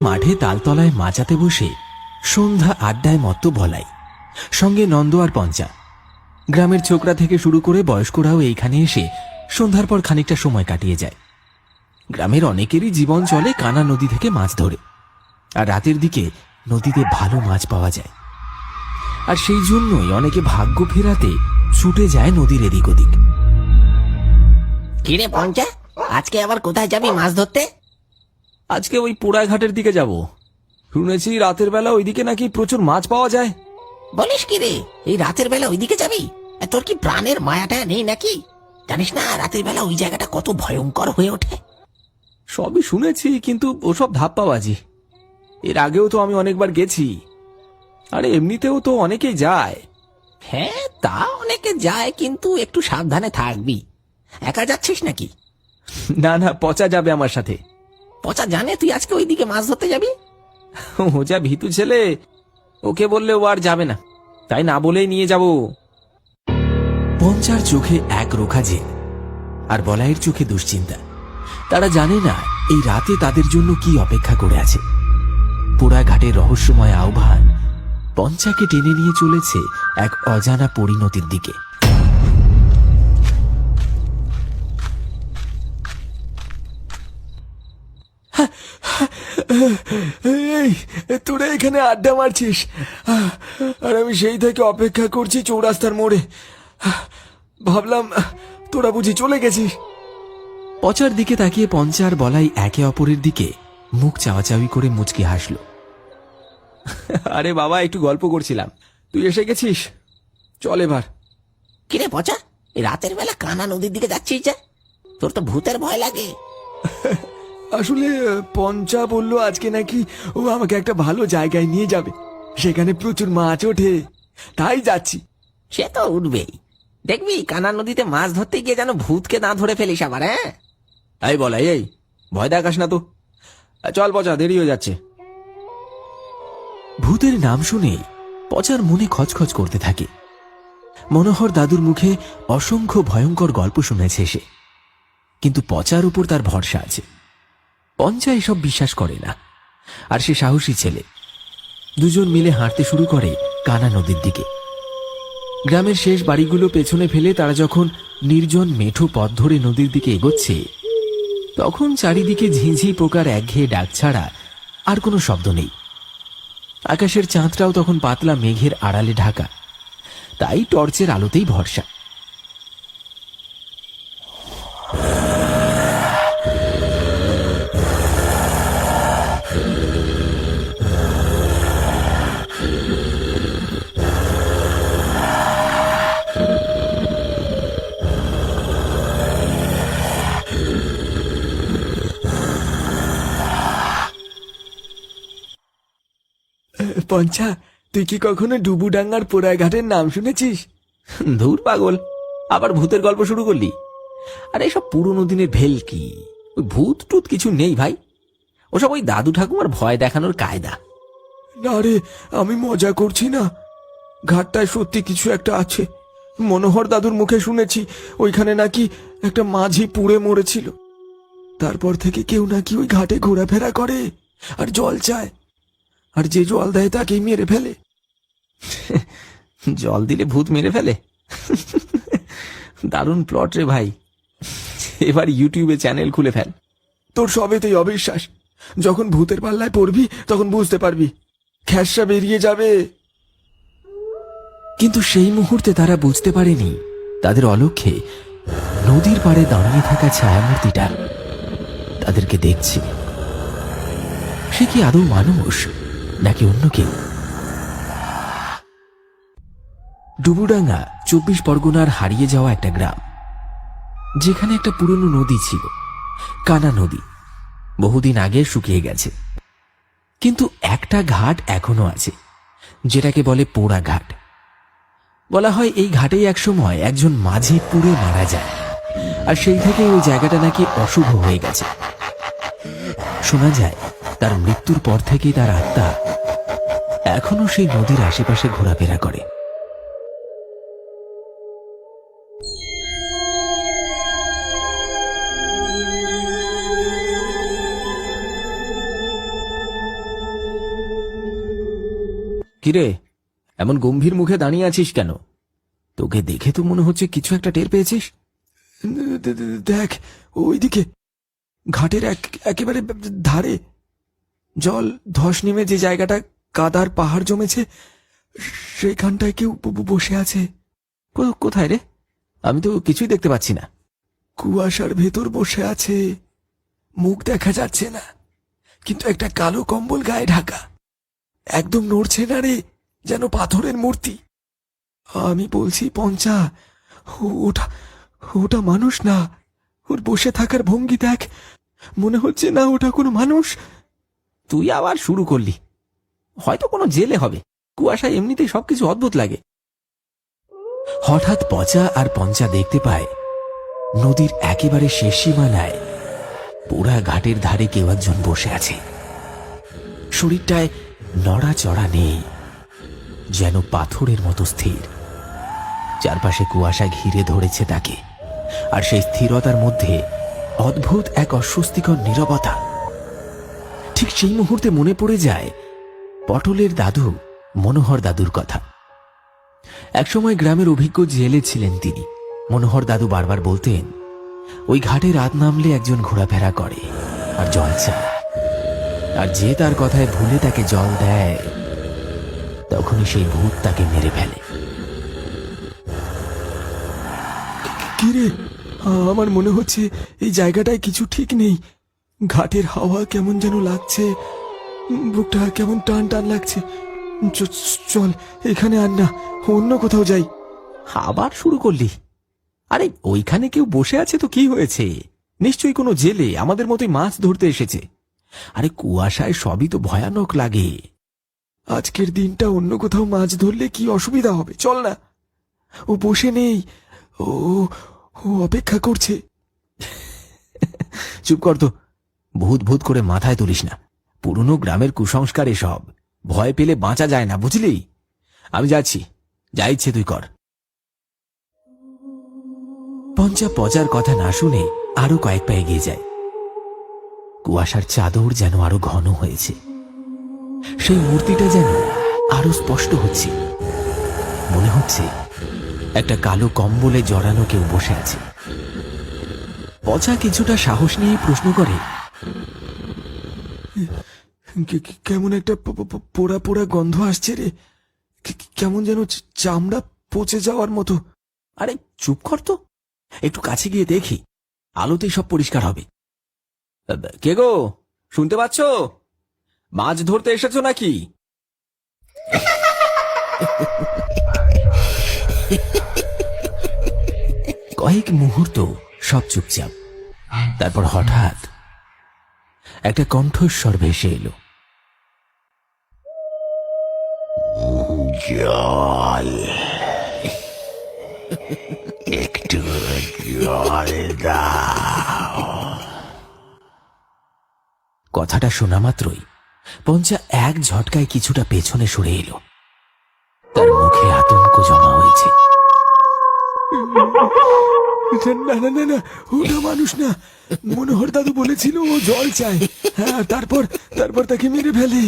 মাঠে তালতলায় মাচাতে বসে সন্ধ্যা আড্ডায় মত্ত বলাই, সঙ্গে নন্দ আর পঞ্চা। গ্রামের ছোকরা থেকে শুরু করে বয়স্করাও এইখানে এসে সন্ধ্যার পর খানিকটা সময় কাটিয়ে যায়। গ্রামের অনেকেরই জীবন চলে কানা নদী থেকে মাছ ধরে, আর রাতের দিকে নদীতে ভালো মাছ পাওয়া যায়। আর সেই জন্যই অনেকে ভাগ্য ফেরাতে ছুটে যায় নদীর এদিক ওদিক। কিরে পঞ্চা, আজকে আবার কোথায় যাবি মাছ ধরতে? আজকে ওই পোড়াঘাটের দিকে যাব। শুনেছি রাতের বেলা ওইদিকে নাকি প্রচুর মাছ পাওয়া যায়। বলিস কি রে, এই রাতের বেলা ওইদিকে যাবি? তোর কি প্রাণের মায়াটা নেই নাকি? জানিস না রাতের বেলা ওই জায়গাটা কত ভয়ঙ্কর হয়ে ওঠে? সবই শুনেছি, কিন্তু ওসব ধাপ্পাবাজি। এর আগেও তো আমি অনেকবার গেছি, আরে এমনিতেও তো অনেকেই যায়। হ্যাঁ, তা অনেকে যায়, কিন্তু একটু সাবধানে থাকবি। একা যাচ্ছিস নাকি? না না, পচা যাবে আমার সাথে। পচা জানে তুই আজকে ওইদিকে মাছ ধরতে যাবি? ও যা ভীতু ছেলে, ওকে বললে ও আর যাবে না, তাই না বলেই নিয়ে যাব। পঞ্চার চোখে এক রোখা জেদ, আর বলাইয়ের চোখে দুশ্চিন্তা। তারা জানে না এই রাতে তাদের জন্য কি অপেক্ষা করে আছে। পোড়াঘাটের রহস্যময় আহ্বান পঞ্চাকে টেনে নিয়ে চলেছে এক অজানা পরিণতির দিকে। এই তোরা এখানে আড্ডা মারছিস, আর আমি সেই থেকে অপেক্ষা করছি চৌরাস্তার মোড়ে। ভাবলাম তোরা বুঝি চলে গেছিস। পচার দিকে তাকিয়ে পঞ্চার বলাই একে অপরের দিকে মুখ চাওয়াচাওয়ি করে মুচকি হাসল। আরে বাবা, একটু গল্প করছিলাম, তুই এসে গেছিস, চল এবার। কিরে পচা, এই রাতের বেলা কানা নদীর দিকে যাচ্ছিস যে? তোর তো ভূতের ভয় লাগে। আসলে পঞ্চা বললো আজকে নাকি ও আমাকে একটা ভালো জায়গায় নিয়ে যাবে, সেখানে প্রচুর মাছ ওঠে, তাই যাচ্ছি। সে তো উঠবেই, দেখবি কানা নদীতে মাছ ধরতে গিয়ে যেন ভূতকে না ধরে ফেলিস আবার। হ্যাঁ, এই বলাই, এই ভয় দেখাস না তো, চল পচা, দেরি হয়ে যাচ্ছে। ভূতের নাম শুনেই পচার মনে খচখচ করতে থাকে। মনোহর দাদুর মুখে অসংখ্য ভয়ঙ্কর গল্প শুনেছে সে, কিন্তু পচার উপর তার ভরসা আছে। পঞ্চা এসব বিশ্বাস করে না, আর সে সাহসী ছেলে। দুজন মিলে হাঁটতে শুরু করে কানা নদীর দিকে। গ্রামের শেষ বাড়িগুলো পেছনে ফেলে তারা যখন নির্জন মেঠো পথ ধরে নদীর দিকে এগোচ্ছে, তখন চারিদিকে ঝিঁঝি পোকার একঘেয়ে ডাক ছাড়া আর কোনো শব্দ নেই। আকাশের চাঁদটাও তখন পাতলা মেঘের আড়ালে ঢাকা, তাই টর্চের আলোতেই ভরসা। পঞ্চা, তুই কি কখনো ডুবুডাঙ্গার পোড়াঘাটের নাম শুনেছিস? ধুর পাগল, আবার ভূতের গল্প শুরু করলি? আর এইসব পুরনো দিনের ভেলকি, ওই ভূত টুত কিছু নেই ভাই, ওসব ওই দাদু ঠাকুমার ভয় দেখানোর কায়দা। না রে, আমি মজা করছি না, ঘাটটায় সত্যি কিছু একটা আছে। মনোহর দাদুর মুখে শুনেছি ওইখানে নাকি একটা মাঝি পুড়ে মরেছিল। তারপর থেকে কেউ নাকি ওই ঘাটে ঘোরাফেরা করে আর জল চায়, আর যে জল দেয় তাকেই মেরে ফেলে। জল দিলে ভূত মেরে ফেলে? দারুণ প্লট রে ভাই, এবার ইউটিউবে চ্যানেল খুলে ফেল। তোর সবেতেই অবিশ্বাস, যখন ভূতের পাল্লায় পড়বি তখন বুঝতে পারবি, খ্যাসা বেরিয়ে যাবে। কিন্তু সেই মুহূর্তে তারা বুঝতে পারেনি তাদের অলক্ষ্যে নদীর পাড়ে দাঁড়িয়ে থাকা ছায়ামূর্তিটা তাদেরকে দেখছে। সে কি আদৌ মানুষ নাকি অন্য কেউ? ডুবুডাঙ্গা 24 পরগনার হারিয়ে যাওয়া একটা গ্রাম, যেখানে একটা পুরনো নদী ছিল, কানা নদী। বহুদিন আগে শুকিয়ে গেছে, কিন্তু একটা ঘাট এখনো আছে, যেটাকে বলে পোড়া ঘাট। বলা হয় এই ঘাটেই একসময় একজন মাঝি পুড়ে মারা যায়, আর সেই থেকে ওই জায়গাটা নাকি অশুভ হয়ে গেছে। শোনা যায় তার মৃত্যুর পর থেকেই তার আত্মা এখনো সেই নদীর আশেপাশে ঘোরাফেরা করে। কিরে, এমন গম্ভীর মুখে দাঁড়িয়ে আছিস কেন? তোকে দেখে তো মনে হচ্ছে কিছু একটা টের পেয়েছিস। দেখ ওইদিকে, ঘাটের একেবারে ধারে জল ধস নেমে যে জায়গাটা কাদার পাহাড় জমেছে, সেখানটায় কেউ বসে আছে। কোথায় রে? আমি তো কিছুই দেখতে পাচ্ছি না। কুয়াশার ভেতর বসে আছে, মুখ দেখা যাচ্ছে না, কিন্তু একটা কালো কম্বল গায়ে ঢাকা, একদম নড়ছে না রে, যেন পাথরের মূর্তি। আমি বলছি পঞ্চা, ওটা ওটা মানুষ না। ওর বসে থাকার ভঙ্গি দেখ, মনে হচ্ছে না ওটা কোনো মানুষ। তুই আবার শুরু করলি। হয়তো কোনো জেলে হবে, কুয়াশায় এমনিতেই সবকিছু অদ্ভুত লাগে। হঠাৎ পচা আর পঞ্চা দেখতে পায় নদীর একেবারে শেষ সীমানায় পুরা ঘাটের ধারে কেউ একজন বসে আছে। শরীরটায় নড়াচড়া নেই, যেন পাথরের মতো স্থির। চারপাশে কুয়াশা ঘিরে ধরেছে তাকে, আর সেই স্থিরতার মধ্যে অদ্ভুত এক অস্বস্তিকর নীরবতা। ঠিক সেই মুহূর্তে মনে পড়ে যায় পটলের দাদু মনোহর দাদুর কথা। একসময় গ্রামের অভিজ্ঞ জেলে ছিলেন তিনি। মনোহর দাদু বারবার বলতেন, ওই ঘাটে রাত নামলে একজন ঘোরাফেরা করে আর জল চায়, আর যে তার কথায় ভুলে তাকে জল দেয়, তখনই সেই ভূত তাকে মেরে ফেলে। কিরে, আমার মনে হচ্ছে এই জায়গাটায় কিছু ঠিক নেই। ঘাটের হাওয়া কেমন যেন লাগছে, বুকটা কেমন টান টান লাগছে। চল, এখানে আর না, অন্য কোথাও যাই। আবার শুরু করলি? আরে ওইখানে কেউ বসে আছে তো কি হয়েছে? নিশ্চয়ই কোনো জেলে আমাদের মতোই মাছ ধরতে এসেছে। আরে কুয়াশায় সবই তো ভয়ানক লাগে। আজকের দিনটা অন্য কোথাও মাছ ধরলে কি অসুবিধা হবে? চল না। ও বসে নেই, ও ও অপেক্ষা করছে। চুপ কর তো, ভূত ভূত করে মাথায় তুলিস না। পুরনো গ্রামের কুসংস্কার এসব, ভয় পেলে বাঁচা যায় না, বুঝলি? আমি যাচ্ছি, যা ইচ্ছে তুই কর। পঞ্চা পচার কথা না শুনে আরো কয়েক পা এগিয়ে যায়। কুয়াশার চাদর যেন আরো ঘন হয়েছে, সেই মূর্তিটা যেন আরো স্পষ্ট হচ্ছে। মনে হচ্ছে একটা কালো কম্বলে জড়ানো কেউ বসে আছে। পচা কিছুটা সাহস নিয়ে প্রশ্ন করে, কেমন একটা পোড়া পোড়া গন্ধ আসছে রে, কেমন যেন চামড়া পচে যাওয়ার মতো। আরে চুপ কর তো, একটু কাছে গিয়ে দেখি, আলোতেই সব পরিষ্কার হবে। কে গো, শুনতে পাচ্ছ? মাছ ধরতে এসেছো নাকি? কয়েক মুহূর্ত সব চুপচাপ। তারপর হঠাৎ একটা কণ্ঠস্বর ভেসে এলো, জল, একটু জল দাও। কথাটা শোনা মাত্রই পঞ্চা এক ঝটকায় কিছুটা পেছনে সরে এলো। তার মুখে আতঙ্ক জমা হয়েছে। না না না না, ওটা মানুষ না। মনোহর দাদু বলেছিল ও জল চায়, হ্যাঁ, তারপর তারপর তাকে মেরে ফেলে।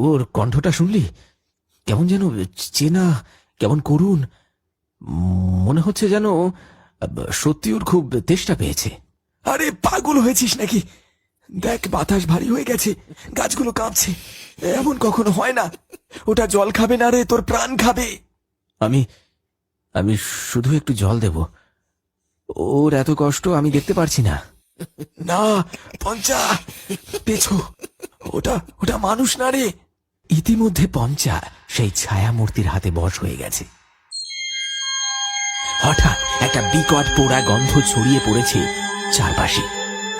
ওর কণ্ঠটা শুনলি? কেমন যেন চেনা, কেমন করুণ। মনে হচ্ছে যেন সত্যি ওর খুব তেষ্টা পেয়েছে। আরে পাগল হয়েছিস নাকি? দেখ, বাতাস ভারী হয়ে গেছে, গাছগুলো কাঁপছে। এমন কখনো হয় না। ওটা জল খাবে না রে, তোর প্রাণ খাবে। আমি আমি শুধু একটু জল দেব, ওর এত কষ্ট আমি দেখতে পারছি না। না পঞ্চা, পেছো, ওটা ওটা মানুষ না রে। ইতিমধ্যে পঞ্চা সেই ছায়া মূর্তির হাতে বশ হয়ে গেছে। হঠাৎ একটা বিকট পোড়া গন্ধ ছড়িয়ে পড়েছে চারপাশে।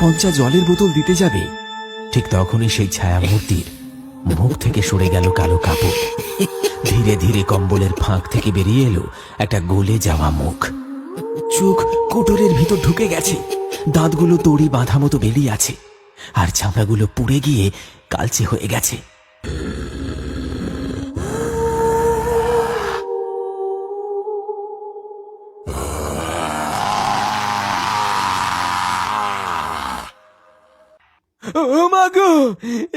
পঞ্চা জলের বোতল দিতে যাবে, ঠিক তখনই সেই ছায়া মূর্তির মুখ থেকে সরে গেল কালো কাপড়। ধীরে ধীরে কম্বলের ফাঁক থেকে বেরিয়ে এলো একটা গলে যাওয়া মুখ। চোখ কোটরের ভিতর ঢুকে গেছে, দাঁতগুলো দড়ি বাঁধা মতো বেরিয়ে আছে, আর চামড়াগুলো পুড়ে গিয়ে কালচে হয়ে গেছে। ও মা গো,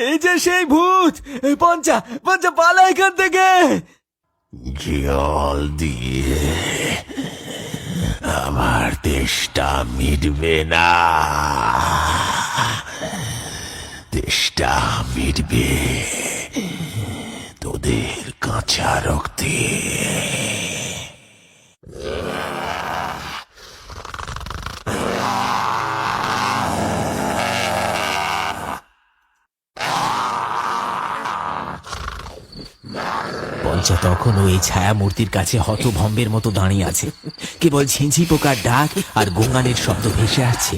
এই যে সেই ভূত! পঞ্চা, পঞ্চা, পালা এখান থেকে! জল দিয়ে আমার তেষ্টা মিটবে না, তেষ্টা মিটবে তোদের কাঁচা রক্তে। পঞ্চা তখনও এই ছায়া মূর্তির কাছে হতভম্বের মতো দাঁড়িয়ে আছে। কেবল ঝিঁঝি পোকার ডাক আর গোঙানির শব্দ ভেসে আসছে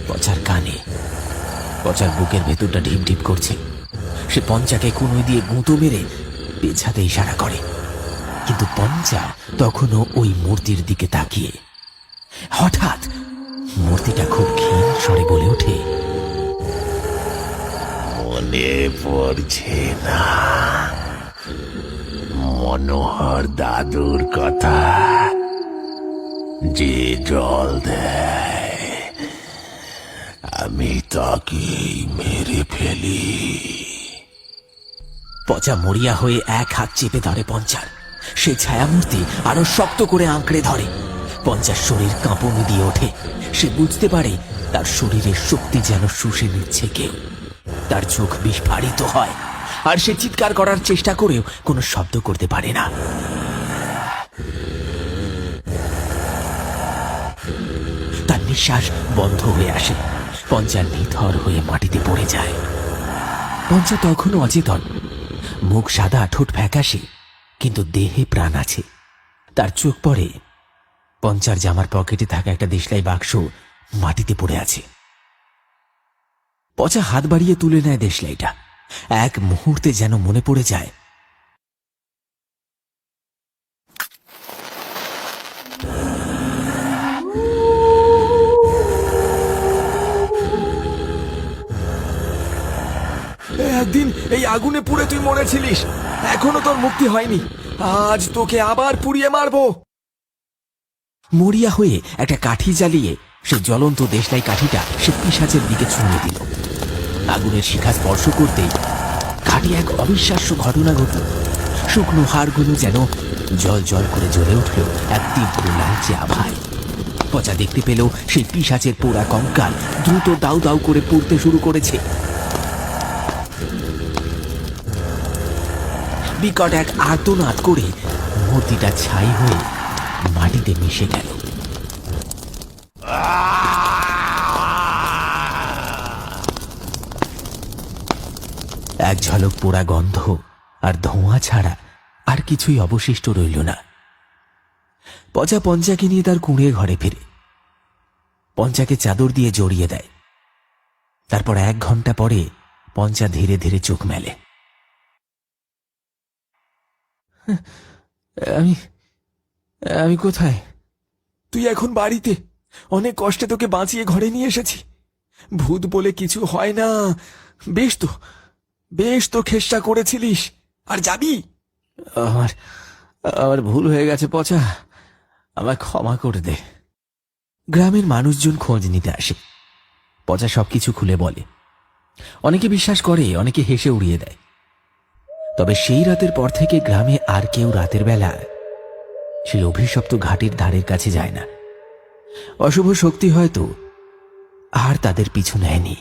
পচার কানে। পচার বুকের ভেতরটা ঢিপ ঢিপ করছে। সে পঞ্চাকে কুনুই দিয়ে গুঁতো মেরে পেছাতে ইশারা করে, কিন্তু পঞ্চা তখনও ওই মূর্তির দিকে তাকিয়ে। হঠাৎ মূর্তিটা খুব ক্ষীণ স্বরে বলে ওঠে, মনে পড়ছে না মনোহর দাদুর কথা? যে জল দেয় আমি তাকেই মেরে ফেলি। পচা মরিয়া হয়ে এক হাত চেপে ধরে পঞ্চার। সে ছায়ামূর্তি আরো শক্ত করে আঁকড়ে ধরে। পঞ্চার শরীর কাঁপুনি দিয়ে ওঠে। সে বুঝতে পারে তার শরীরের শক্তি যেন শুষে নিচ্ছে কেউ। তার চোখ বিস্ফারিত হয়, আর সে চিৎকার করার চেষ্টা করেও কোনো শব্দ করতে পারে না। তার নিঃশ্বাস বন্ধ হয়ে আসে। পঞ্চা নিথর হয়ে মাটিতে পড়ে যায়। পঞ্চা তখনও অচেতন। মুখ সাদা, ঠোঁট ফ্যাকাশে, কিন্তু দেহে প্রাণ আছে। তার চোখ পড়ে পঞ্চার জামার পকেটে থাকা একটা দেশলাই বাক্স মাটিতে পড়ে আছে। পচা হাত বাড়িয়ে তুলে নেয় দেশলাইটা। এক মুহূর্তে যেন মনে পড়ে যায় একদিন এই আগুনে পুড়ে তুই মরেছিলিস, এখনো তোর মুক্তি হয়নি। আজ তোকে আবার পুড়িয়ে মারবো। মরিয়া হয়ে একটা কাঠি জ্বালিয়ে সে জ্বলন্ত দেশলাই কাঠিটা সে পিশাচের দিকে ছুঁড়ে দিল। আগুনের শিখা স্পর্শ করতেই কাঠি এক অবিশ্বাস্য ঘটনা ঘটল। শুকনো হাড়গুলো যেন জল জল করে জ্বলে উঠল এক তীব্র লালচে আভায়। পচা দেখতে পেল সেই পিশাচের পোড়া কঙ্কাল দ্রুত দাউ দাউ করে পুড়তে শুরু করেছে। বিকট এক আর্তনাদ করে মূর্তিটা ছাই হয়ে মাটিতে মিশে গেল। এক ঝলক পোড়া গন্ধ আর ধোঁয়া ছাড়া আর কিছুই অবশিষ্ট রইল না। পচা পঞ্চাকে নিয়ে তার কুঁড়ে ঘরে ফিরে। পঞ্চাকে চাদর দিয়ে জড়িয়ে দেয়। তারপর 1 ঘন্টা পরে পঞ্চা ধীরে ধীরে চোখ মেলে। আমি আমি কোথায়? তুই এখন বাড়িতে। অনেক কষ্টে তোকে বাঁচিয়ে ঘরে নিয়ে এসেছি। ভূত বলে কিছু হয় না। বেশ তো খেষ্টা করেছিলিস। আর যাবি? আমার আমার ভুল হয়ে গেছে পচা, আমায় ক্ষমা করে দে। গ্রামের মানুষজন খোঁজ নিতে আসে। পচা সবকিছু খুলে বলে। অনেকে বিশ্বাস করে, অনেকে হেসে উড়িয়ে দেয়। তবে সেই রাতের পর থেকে গ্রামে আর কেউ রাতের বেলা সেই অভিশপ্ত ঘাটের ধারের কাছে যায় না। অশুভ শক্তি হয়তো আর তাদের পিছু নেয়নি।